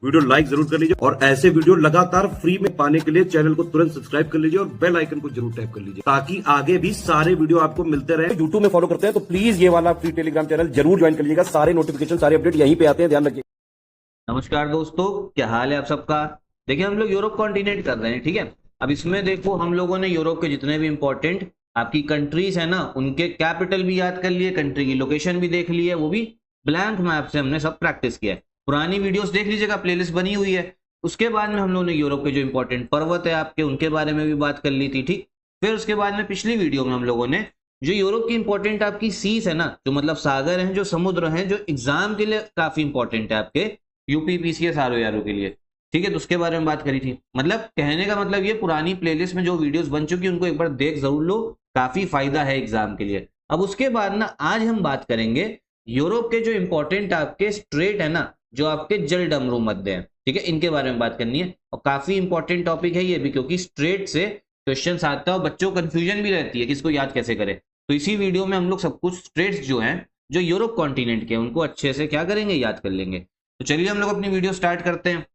Video like जरूर कर लीजिए और ऐसे वीडियो लगातार फ्री में पाने के लिए चैनल को तुरंत सब्सक्राइब कर लीजिए और बेल आइकन को जरूर टैप कर लीजिए ताकि आगे भी सारे वीडियो आपको मिलते रहे। यूट्यूब में फॉलो करते हैं तो प्लीज ये वाला फ्री टेलीग्राम चैनल जरूर ज्वाइन कर लीजिएगा। सारे नोटिफिकेशन सारे अपडेट यहीं पे आते हैं, ध्यान रखिए। नमस्कार दोस्तों, क्या हाल है आप सबका। देखिए हम लोग यूरोप कॉन्टिनेंट कर रहे हैं, ठीक है। अब इसमें देखो हम लोगों ने यूरोप के जितने भी इंपॉर्टेंट आपकी कंट्रीज है ना, उनके कैपिटल भी याद कर लिए, कंट्री की लोकेशन भी देख ली है, वो भी ब्लैंक मैप से हमने सब प्रैक्टिस किया है। पुरानी वीडियोस देख लीजिएगा, प्लेलिस्ट बनी हुई है। उसके बाद में हम लोगों ने यूरोप के जो इंपॉर्टेंट पर्वत है आपके, उनके बारे में भी बात कर ली थी, ठीक। फिर उसके बाद में पिछली वीडियो में हम लोगों ने जो यूरोप की इंपॉर्टेंट आपकी सीज है ना, जो मतलब सागर हैं, जो समुद्र हैं, जो एग्जाम के लिए काफी इंपॉर्टेंट है आपके यूपी पीसीएस आरओ के लिए, ठीक है। तो उसके बारे में बात करी थी। मतलब कहने का मतलब ये पुरानी प्लेलिस्ट में जो वीडियोस बन चुकी है उनको एक बार देख जरूर लो, काफी फायदा है एग्जाम के लिए। अब उसके बाद ना आज हम बात करेंगे यूरोप के जो इंपॉर्टेंट आपके स्ट्रेट है ना, जो आपके जल डमरू मध्य है, ठीक है, इनके बारे में बात करनी है। और काफी इंपॉर्टेंट टॉपिक है ये भी, क्योंकि स्ट्रेट से क्वेश्चन आता है और बच्चों को कंफ्यूजन भी रहती है कि इसको याद कैसे करें। तो इसी वीडियो में हम लोग सब कुछ स्ट्रेट्स जो हैं, जो यूरोप कॉन्टिनेंट के, उनको अच्छे से क्या करेंगे, याद कर लेंगे। तो चलिए हम लोग अपनी वीडियो स्टार्ट करते हैं।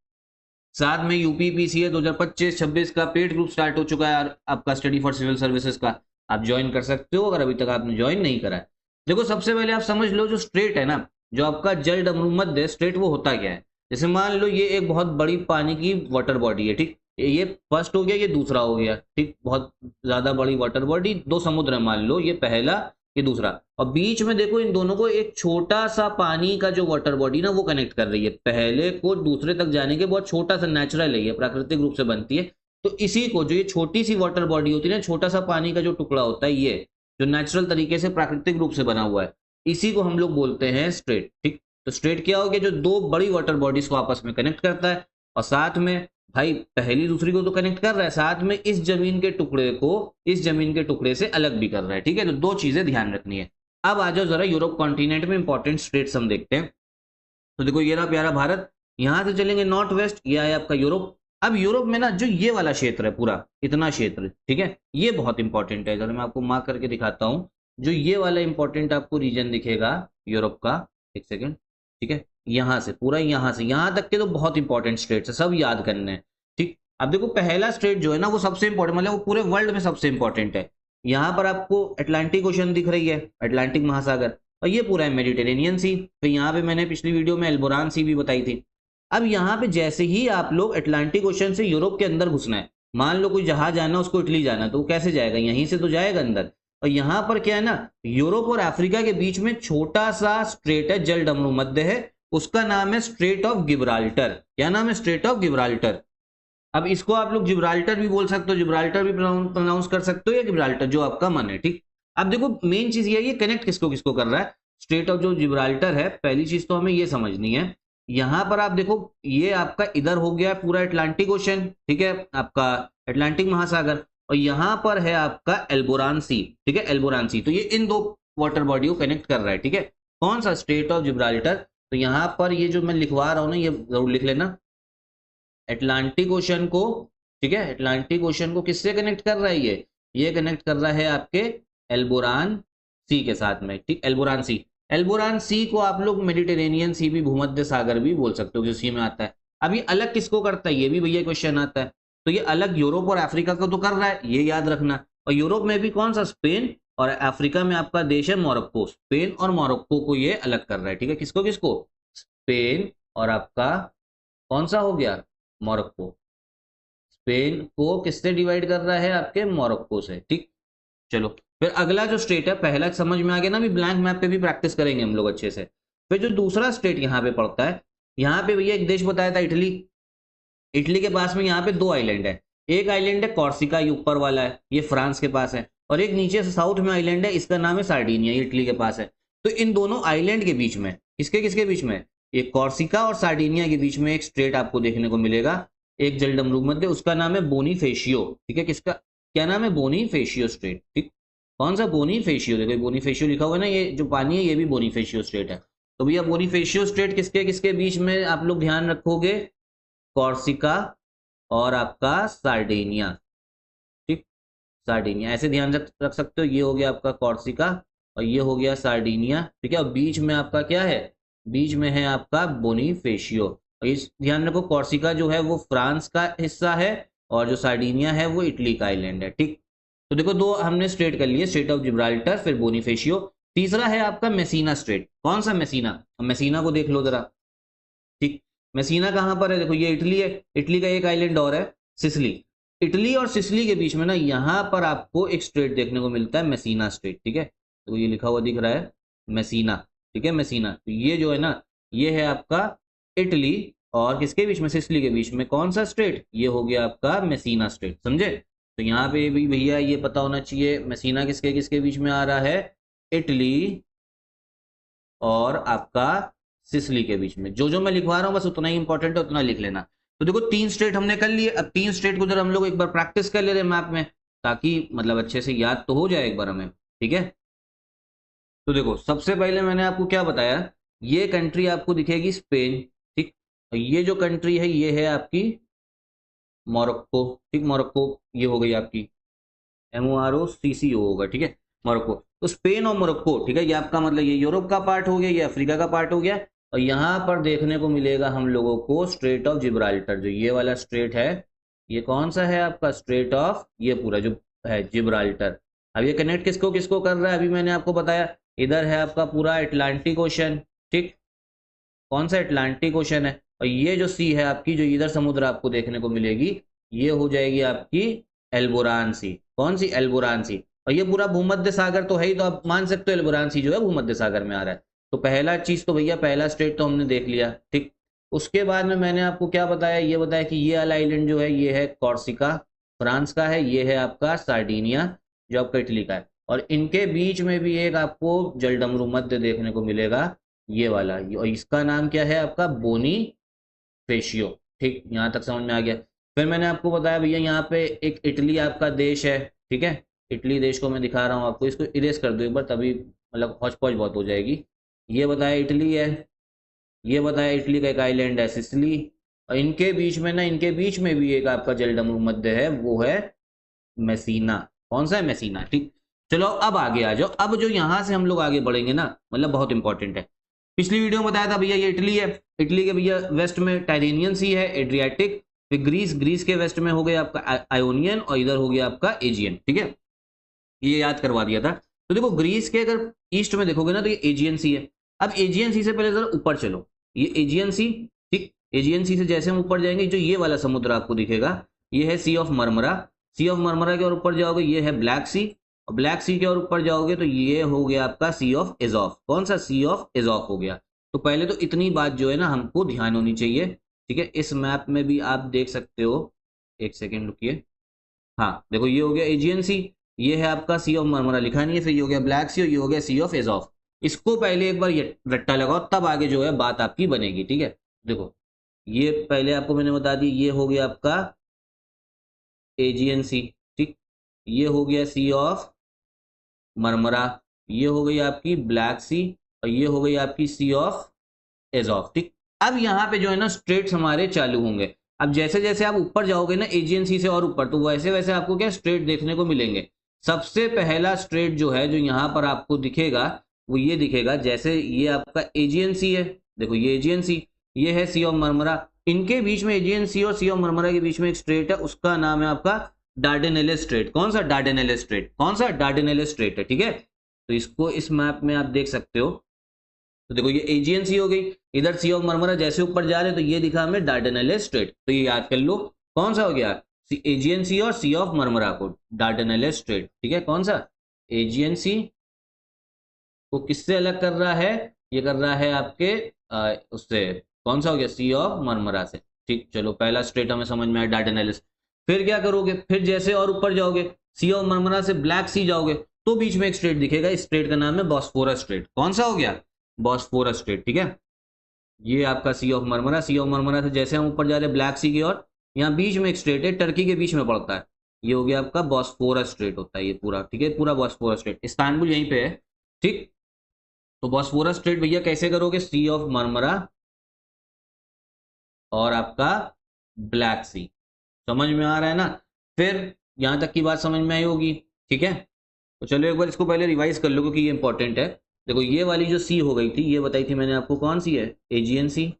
साथ में यूपी पीसीए 2025-26 का पेड ग्रुप स्टार्ट हो चुका है आपका, स्टडी फॉर सिविल सर्विसेज का। आप ज्वाइन कर सकते हो अगर अभी तक आपने ज्वाइन नहीं करा है। देखो सबसे पहले आप समझ लो, जो स्ट्रेट है ना, जो आपका जल डमरू मध्य स्ट्रेट, वो होता क्या है। जैसे मान लो ये एक बहुत बड़ी पानी की वाटर बॉडी है, ठीक। ये फर्स्ट हो गया, ये दूसरा हो गया, ठीक। बहुत ज्यादा बड़ी वाटर बॉडी, दो समुद्र है मान लो, ये पहला ये दूसरा, और बीच में देखो इन दोनों को एक छोटा सा पानी का जो वाटर बॉडी ना वो कनेक्ट कर रही है। पहले को दूसरे तक जाने के बहुत छोटा सा, नेचुरल है ये, प्राकृतिक रूप से बनती है। तो इसी को, जो ये छोटी सी वाटर बॉडी होती है ना, छोटा सा पानी का जो टुकड़ा होता है, ये जो नेचुरल तरीके से प्राकृतिक रूप से बना हुआ है, इसी को हम लोग बोलते हैं स्ट्रेट, ठीक। तो स्ट्रेट क्या हो गया, जो दो बड़ी वाटर बॉडीज को आपस में कनेक्ट करता है, और साथ में भाई पहली दूसरी को तो कनेक्ट कर रहा है, साथ में इस जमीन के टुकड़े को इस जमीन के टुकड़े से अलग भी कर रहा है, ठीक है। तो दो चीजें ध्यान रखनी है। अब आ जाओ जरा यूरोप कॉन्टिनेंट में इंपॉर्टेंट स्टेट्स हम देखते हैं। तो देखो ये रहा प्यारा भारत, यहां से चलेंगे नॉर्थ वेस्ट, ये है आपका यूरोप। अब यूरोप में ना जो ये वाला क्षेत्र है, पूरा इतना क्षेत्र, ठीक है, ये बहुत इंपॉर्टेंट है। जरा मैं आपको मार्क करके दिखाता हूँ। जो ये वाला इंपॉर्टेंट आपको रीजन दिखेगा यूरोप का, एक सेकेंड, ठीक है, यहां से पूरा, यहां से यहां तक के तो बहुत इंपॉर्टेंट स्टेट्स है, सब याद करने हैं, ठीक। अब देखो पहला स्टेट जो है ना, वो सबसे इंपॉर्टेंट, मतलब वो पूरे वर्ल्ड में सबसे इंपॉर्टेंट है। यहाँ पर आपको अटलांटिक ओशन दिख रही है, अटलांटिक महासागर, और ये पूरा है मेडिटेरेनियन सी। फिर यहाँ पे मैंने पिछली वीडियो में एल्बोरान सी भी बताई थी। अब यहाँ पे जैसे ही आप लोग अटलांटिक ओशन से यूरोप के अंदर घुसना है, मान लो कोई जहाज जाना, उसको इटली जाना, तो वो कैसे जाएगा, यहीं से तो जाएगा अंदर। और यहाँ पर क्या है ना, यूरोप और अफ्रीका के बीच में छोटा सा स्ट्रेट है, जल डमरू मध्य है, उसका नाम है स्ट्रेट ऑफ गिब्राल्टर। क्या नाम है, स्ट्रेट ऑफ गिब्राल्टर। अब इसको आप लोग जिब्राल्टर भी बोल सकते हो, जिब्राल्टर भी प्रोनाउंस कर सकते हो, या गिब्राल्टर, जो आपका मन है, ठीक। अब देखो मेन चीज ये है, ये कनेक्ट किसको किसको कर रहा है, स्ट्रेट ऑफ जो जिब्राल्टर है। पहली चीज तो हमें ये समझनी है, यहां पर आप देखो ये आपका इधर हो गया पूरा अटलांटिक ओशन, ठीक है, आपका अटलांटिक महासागर, और यहां पर है आपका एल्बोरान सी, ठीक है, एल्बोरान सी। तो ये इन दो वाटर बॉडी को कनेक्ट कर रहा है, ठीक है। कौन सा, स्ट्रेट ऑफ जिब्राल्टर। तो यहां पर ये जो मैं लिखवा रहा हूं ना, ये जरूर लिख लेना, अटलांटिक ओशन को, ठीक है, अटलांटिक ओशन को किससे कनेक्ट कर रहा है, ये कनेक्ट कर रहा है आपके एल्बोरान सी के साथ में, ठीक। एल्बोरान सी, एल्बोरान सी को आप लोग मेडिटेरेनियन सी भी, भूमध्य सागर भी बोल सकते हो, उसी में आता है। अब ये अलग किसको करता है, ये भी भैया क्वेश्चन आता है। तो ये अलग यूरोप और अफ्रीका को तो कर रहा है, ये याद रखना। और यूरोप में भी कौन सा, स्पेन, और अफ्रीका में आपका देश है मोरक्को। स्पेन और मोरक्को को ये अलग कर रहा है, ठीक है। किसको किसको, स्पेन और आपका कौन सा हो गया, मोरक्को। स्पेन को किससे डिवाइड कर रहा है, आपके मोरक्को से, ठीक। चलो फिर अगला जो स्टेट है, पहला समझ में आ गया ना, भी ब्लैंक मैप पे भी प्रैक्टिस करेंगे हम लोग अच्छे से। फिर जो दूसरा स्टेट यहाँ पे पड़ता है, यहाँ पे भैया एक देश बताया था, इटली। इटली के पास में यहाँ पे दो आइलैंड है, एक आइलैंड है कॉर्सिका, ये ऊपर वाला है, ये फ्रांस के पास है, और एक नीचे से साउथ में आइलैंड है, इसका नाम है सार्डिनिया, ये इटली के पास है। तो इन दोनों आइलैंड के बीच में, किसके किसके बीच में, एक कॉर्सिका और सार्डिनिया के बीच में एक स्ट्रेट आपको देखने को मिलेगा, एक जलडमरू मध्य, उसका नाम है बोनीफेशियो, ठीक है। किसका क्या नाम है, बोनीफेशियो स्ट्रेट, ठीक। कौन सा, बोनीफेशियो, देखो बोनीफेशियो लिखा हुआ है ना, ये जो पानी है ये भी बोनीफेशियो स्ट्रेट है। तो भैया बोनीफेशियो स्ट्रेट किसके किसके बीच में आप लोग ध्यान रखोगे, कॉर्सिका और आपका सार्डिनिया, ठीक। सार्डिनिया ऐसे ध्यान रख सकते हो, ये हो गया आपका कॉर्सिका और ये हो गया सार्डिनिया, ठीक है। और बीच में आपका क्या है, बीच में है आपका बोनीफेशियो। और इस ध्यान रखो कॉर्सिका जो है वो फ्रांस का हिस्सा है और जो सार्डिनिया है वो इटली का आइलैंड है। ठीक, तो देखो दो हमने स्ट्रेट कर लिए, स्ट्रेट ऑफ जिब्राल्टर फिर बोनिफेशियो। तीसरा है आपका मेसीना स्ट्रेट। कौन सा मेसीना? मेसीना को देख लो जरा। ठीक, मेसीना कहाँ पर है? देखो ये इटली है, इटली का एक आइलैंड और है सिसिली। इटली और सिसिली के बीच में ना यहाँ पर आपको एक स्ट्रेट देखने को मिलता है, मेसीना स्ट्रेट। ठीक है, तो ये लिखा हुआ दिख रहा है मेसीना। ठीक है, मेसीना। तो ये जो है ना ये है आपका इटली और किसके बीच में? सिसिली के बीच में। कौन सा स्ट्रेट? ये हो गया आपका मेसीना स्ट्रेट। समझे? तो यहाँ पे भी भैया ये पता होना चाहिए मेसीना किसके किसके बीच में आ रहा है? इटली और आपका सिसिली के बीच में। जो जो मैं लिखवा रहा हूँ बस उतना ही इंपॉर्टेंट है, उतना लिख लेना। तो देखो तीन स्टेट हमने कर लिए। अब तीन स्टेट को जरा हम लोग एक बार प्रैक्टिस कर ले रहे मैप में, ताकि मतलब अच्छे से याद तो हो जाए एक बार हमें। ठीक है, तो देखो सबसे पहले मैंने आपको क्या बताया, ये कंट्री आपको दिखेगी स्पेन। ठीक, ये जो कंट्री है ये है आपकी मोरक्को। ठीक, मोरक्को ये हो गई आपकी MOROCCO होगा। ठीक है, मोरक्को। तो स्पेन और मोरक्को, ठीक है, ये आपका मतलब ये यूरोप का पार्ट हो गया, ये अफ्रीका का पार्ट हो गया। और यहाँ पर देखने को मिलेगा हम लोगों को स्ट्रेट ऑफ जिब्राल्टर, जो ये वाला स्ट्रेट है। ये कौन सा है आपका? स्ट्रेट ऑफ, ये पूरा जो है जिब्राल्टर। अब ये कनेक्ट किसको किसको कर रहा है? अभी मैंने आपको बताया, इधर है आपका पूरा अटलांटिक ओशन। ठीक, कौन सा? अटलांटिक ओशन है। और ये जो सी है आपकी, जो इधर समुद्र आपको देखने को मिलेगी, ये हो जाएगी आपकी एल्बोरान सी। कौन सी? एल्बोरान सी। और ये पूरा भूमध्य सागर तो है ही, तो आप मान सकते हो एल्बोरान सी जो है भूमध्य सागर में आ रहा है। तो पहला चीज तो भैया, पहला स्टेट तो हमने देख लिया। ठीक, उसके बाद में मैंने आपको क्या बताया? ये बताया कि ये वाला आइलैंड जो है ये है कॉर्सिका, फ्रांस का है। ये है आपका सार्डिनिया जो आपका इटली का है। और इनके बीच में भी एक आपको जलडमरू मध्य देखने को मिलेगा, ये वाला। और इसका नाम क्या है आपका? बोनी फेशियो। ठीक, यहाँ तक समझ में आ गया। फिर मैंने आपको बताया भैया यहाँ पे एक इटली आपका देश है। ठीक है, इटली देश को मैं दिखा रहा हूँ आपको, इसको इरेज कर दो एक बार, तभी मतलब हौच पौच बहुत हो जाएगी। ये बताया इटली है, ये बताया इटली का एक आइलैंड है सिसिली। और इनके बीच में ना, इनके बीच में भी एक आपका जलडमरू मध्य है, वो है मेसीना। कौन सा है? मेसीना। ठीक, चलो अब आगे आ जाओ। अब जो यहाँ से हम लोग आगे बढ़ेंगे ना, मतलब बहुत इंपॉर्टेंट है। पिछली वीडियो में बताया था भैया ये इटली है, इटली के भैया वेस्ट में टाइरेनियन सी है, एड्रियाटिक। फिर ग्रीस, ग्रीस के वेस्ट में हो गया आपका आयोनियन, और इधर हो गया आपका एजियन। ठीक है, ये याद करवा दिया था। तो देखो ग्रीस के अगर ईस्ट में देखोगे ना तो ये एजियन सी है। अब एजियन सी से पहले जरा ऊपर चलो, ये एजियन सी। ठीक, एजियन सी से जैसे हम ऊपर जाएंगे, जो ये वाला समुद्र आपको दिखेगा ये है sea of Marmara. Sea of Marmara के और ऊपर जाओगे ये है ब्लैक सी, और ब्लैक सी के और ऊपर जाओगे तो ये हो गया आपका सी ऑफ एजॉफ। कौन सा? सी ऑफ एजॉफ हो गया। तो पहले तो इतनी बात जो है ना हमको ध्यान होनी चाहिए। ठीक है, इस मैप में भी आप देख सकते हो, एक सेकेंड रुकिए। हाँ देखो ये हो गया एजियन सी, ये है आपका सी ऑफ मरमरा, लिखा नहीं है। फिर ये हो गया ब्लैक सी और ये हो गया सी ऑफ एजॉफ। इसको पहले एक बार ये रट्टा लगाओ, तब आगे जो है बात आपकी बनेगी। ठीक है, देखो ये पहले आपको मैंने बता दी, ये हो गया आपका एजियन सी। ठीक, ये हो गया सी ऑफ मरमरा, ये हो गई आपकी ब्लैक सी, और ये हो गई आपकी सी ऑफ एजॉफ। ठीक, अब यहाँ पे जो है ना स्ट्रेट्स हमारे चालू होंगे। अब जैसे जैसे आप ऊपर जाओगे ना एजियन सी से और ऊपर, तो वैसे वैसे आपको क्या स्ट्रेट देखने को मिलेंगे। सबसे पहला स्ट्रेट जो है जो यहाँ पर आपको दिखेगा वो ये दिखेगा, जैसे ये आपका एजियन सी है। देखो ये एजियन सी, ये है सी ऑफ मरमरा। इनके बीच में एजियन सी और सी ऑफ मरमरा के बीच में एक स्ट्रेट है, उसका नाम है आपका डार्डेनेले स्ट्रेट। कौन सा? डार्डेनेले स्ट्रेट। कौन सा? डार्डेनेले स्ट्रेट है। ठीक है, तो इसको इस मैप में आप देख सकते हो। तो देखो ये एजियन सी हो गई, इधर सी ऑफ मरमरा जैसे ऊपर जा रहे हैं तो ये दिखा हमें डार्डेनेले स्ट्रेट। तो ये याद कर लो कौन सा हो गया? एजियन सी और सी ऑफ मरमरा को डार्डेनेले स्ट्रेट। ठीक है, कौन सा? एजियन सी को किससे अलग कर रहा है? ये कर रहा है आपके उससे, कौन सा हो गया? सी ऑफ मरमरा से। ठीक, चलो पहला स्ट्रेट हमें समझ में आया, डार्डेनेलिस। फिर क्या करोगे? फिर जैसे और ऊपर जाओगे, सी ऑफ मरमरा से ब्लैक सी जाओगे, तो बीच में एक स्ट्रेट दिखेगा, इस स्ट्रेट का नाम है बॉस्फोरस स्ट्रेट। कौन सा हो गया? Bosphorus strait. ठीक है, ये आपका sea of Marmara, sea of Marmara से जैसे हम ऊपर जा रहे हैं ब्लैक सी की ओर, यहाँ बीच में एक स्ट्रेट है, टर्की के बीच में पड़ता है, ये हो गया आपका बॉस्फोरस स्ट्रेट होता है ये पूरा। ठीक है, पूरा बॉस्फोरस स्ट्रेट, इस्तांबुल यहीं पे है। ठीक, तो बॉस्फोरस स्ट्रेट भैया कैसे करोगे? सी ऑफ मरमरा और आपका ब्लैक सी। समझ में आ रहा है ना? फिर यहां तक की बात समझ में आई होगी। ठीक है, तो चलो एक बार इसको पहले रिवाइज कर लो क्योंकि ये इंपॉर्टेंट है। देखो ये वाली जो सी हो गई थी, ये बताई थी मैंने आपको, कौन सी है? एजियन सी।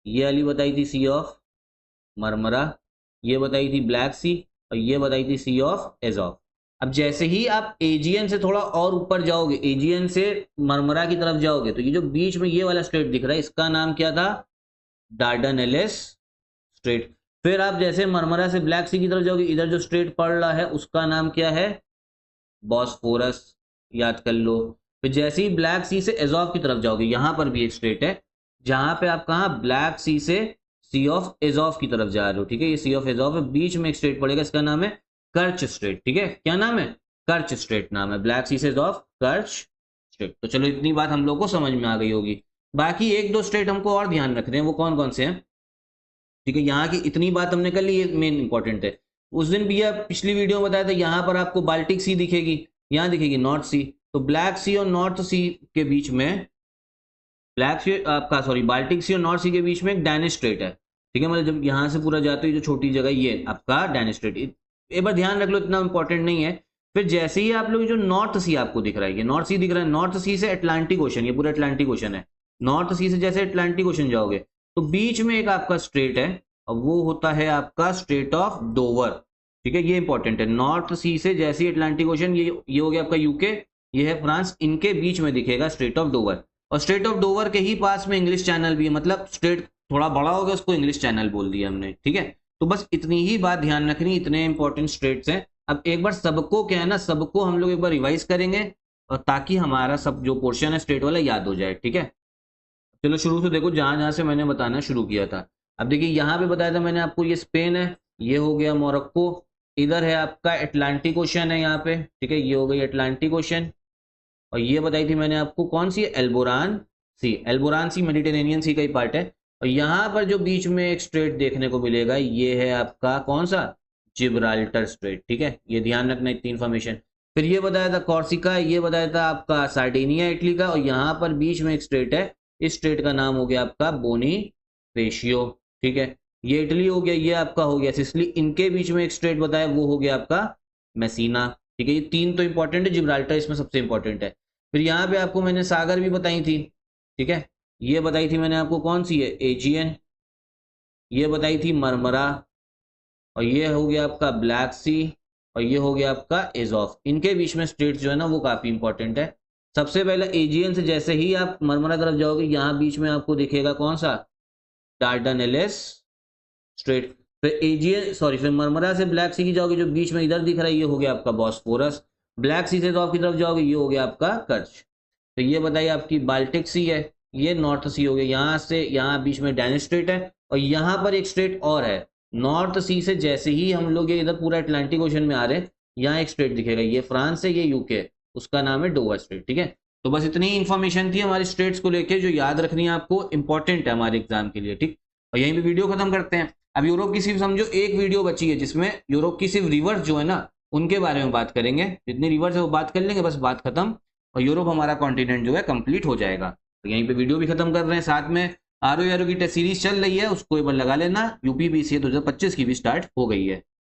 ये वाली बताई थी सी ऑफ मरमरा, ये बताई थी ब्लैक सी, और ये बताई थी सी ऑफ एजॉफ। अब जैसे ही आप एजियन से थोड़ा और ऊपर जाओगे, एजियन से मरमरा की तरफ जाओगे, तो ये जो बीच में ये वाला स्ट्रेट दिख रहा है, इसका नाम क्या था? डार्डनेलिस स्ट्रेट। फिर आप जैसे मरमरा से ब्लैक सी की तरफ जाओगे, इधर जो स्ट्रेट पड़ रहा है उसका नाम क्या है? बॉस्फोरस, याद कर लो। फिर जैसे ही ब्लैक सी से एजॉफ की तरफ जाओगे, यहां पर भी एक स्ट्रेट है, जहां पे आप कहा ब्लैक सी से सी ऑफ एजॉफ की तरफ जा रहे हो, ठीक है, ये सी ऑफ एजॉफ है, बीच में एक स्ट्रेट पड़ेगा, इसका नाम है कर्च स्ट्रेट, ठीक है, क्या नाम है? कर्च स्ट्रेट नाम है, ब्लैक सी से एजॉफ कर्च स्ट्रेट। तो चलो इतनी बात हम लोग को समझ में आ गई होगी। बाकी एक दो स्ट्रेट हमको और ध्यान रखने हैं, वो कौन कौन से हैं? ठीक है, यहाँ की इतनी बात हमने कर ली, ये मेन इंपॉर्टेंट है। उस दिन भी पिछली वीडियो में बताया था, यहाँ पर आपको बाल्टिक सी दिखेगी, यहाँ दिखेगी नॉर्थ सी। तो ब्लैक सी और नॉर्थ सी के बीच में, ब्लैक सी आपका सॉरी बाल्टिक सी और नॉर्थ सी के बीच में एक डैनिश स्ट्रेट है, ठीक है, मतलब जब यहाँ से पूरा जाते हो, जो छोटी जगह ये आपका डैनिश स्ट्रेट, एक बार ध्यान रख लो, इतना इंपॉर्टेंट नहीं है। फिर जैसे ही आप लोग जो नॉर्थ सी आपको दिख रहा है, ये नॉर्थ सी दिख रहा है, नॉर्थ सी से अटलांटिक ओशन, ये पूरा अटलांटिक ओशन है, नॉर्थ सी से जैसे अटलांटिक ओशन जाओगे तो बीच में एक आपका स्ट्रेट है, और वो होता है आपका स्ट्रेट ऑफ डोवर, ठीक है, ये इंपॉर्टेंट है। नॉर्थ सी से जैसे ही अटलांटिक ओशन, ये हो गया आपका यूके, ये है फ्रांस, इनके बीच में दिखेगा स्ट्रेट ऑफ डोवर, और स्ट्रेट ऑफ डोवर के ही पास में इंग्लिश चैनल भी है, मतलब स्ट्रेट थोड़ा बड़ा हो गया, उसको इंग्लिश चैनल बोल दिया हमने, ठीक है। तो बस इतनी ही बात ध्यान रखनी, इतने इंपॉर्टेंट स्ट्रेट्स हैं। अब एक बार सबको क्या है ना, सबको हम लोग एक बार रिवाइज करेंगे, और ताकि हमारा सब जो पोर्शन है स्ट्रेट वाला याद हो जाए, ठीक है। चलो शुरू से देखो, जहां जहां से मैंने बताना शुरू किया था। अब देखिए यहाँ पे बताया था मैंने आपको, ये स्पेन है, ये हो गया मोरक्को, इधर है आपका अटलांटिक ओशन है यहाँ पे, ठीक है, ये हो गई अटलांटिक ओशन, और ये बताई थी मैंने आपको कौन सी? एल्बोरान सी। एल्बोरान सी मेडिटेरेनियन सी का ही पार्ट है। और यहाँ पर जो बीच में एक स्ट्रेट देखने को मिलेगा, ये है आपका कौन सा? जिब्राल्टर स्ट्रेट, ठीक है, ये ध्यान रखना, इतनी इन्फॉर्मेशन। फिर ये बताया था कॉर्सिका, ये बताया था आपका सार्डिनिया इटली का, और यहाँ पर बीच में एक स्ट्रेट है, इस स्ट्रेट का नाम हो गया आपका बोनीफेशियो, ठीक है, ये इटली हो गया, ये आपका हो गया सिसिली, इनके बीच में एक स्ट्रेट बताया, वो हो गया आपका मेसिना, ठीक है। ये तीन तो इंपॉर्टेंट है, जिब्राल्टर इसमें सबसे इंपॉर्टेंट है। फिर यहाँ पे आपको मैंने सागर भी बताई थी, ठीक है, ये बताई थी मैंने आपको कौन सी है? एजियन, ये बताई थी मरमरा, और ये हो गया आपका ब्लैक सी, और ये हो गया आपका एजॉफ। इनके बीच में स्ट्रेट जो है ना वो काफी इंपॉर्टेंट है। सबसे पहले एजियन से जैसे ही आप मरमरा तरफ जाओगे, यहाँ बीच में आपको दिखेगा कौन सा? डार्डनेलिस स्ट्रेट। फिर एजियन सॉरी फिर मरमरा से ब्लैक सी की जाओगे, जो बीच में इधर दिख रहा है, ये हो गया आपका बॉस्फोरस। ब्लैक सी से एजॉफ की तरफ जाओगे, ये हो गया आपका कर्च। तो ये बताइए आपकी बाल्टिक सी है, ये नॉर्थ सी हो गया, यहाँ से यहाँ बीच में डैनिश स्ट्रेट है, और यहाँ पर एक स्ट्रेट और है, नॉर्थ सी से जैसे ही हम लोग ये इधर पूरा अटलांटिक ओशन में आ रहे हैं, यहाँ एक स्ट्रेट दिखेगा, ये फ्रांस है, ये यूके, उसका नाम है डोवर स्ट्रेट, ठीक है। तो बस इतनी इन्फॉर्मेशन थी हमारी स्ट्रेट्स को लेके, जो याद रखनी है आपको, इंपॉर्टेंट है हमारे एग्जाम के लिए, ठीक। और यहीं पे वीडियो खत्म करते हैं। अब यूरोप की सिर्फ समझो एक वीडियो बची है, जिसमें यूरोप की सिर्फ रिवर्स जो है ना, उनके बारे में बात करेंगे, जितनी रिवर्स है वो बात कर लेंगे, बस बात खत्म, और यूरोप हमारा कॉन्टिनेंट जो है कंप्लीट हो जाएगा। तो यहीं पे वीडियो भी खत्म कर रहे हैं, साथ में आरओ की टेस्ट सीरीज चल रही है, उसको एक बार लगा लेना, यूपीपीसीए 2025 की भी स्टार्ट हो गई है।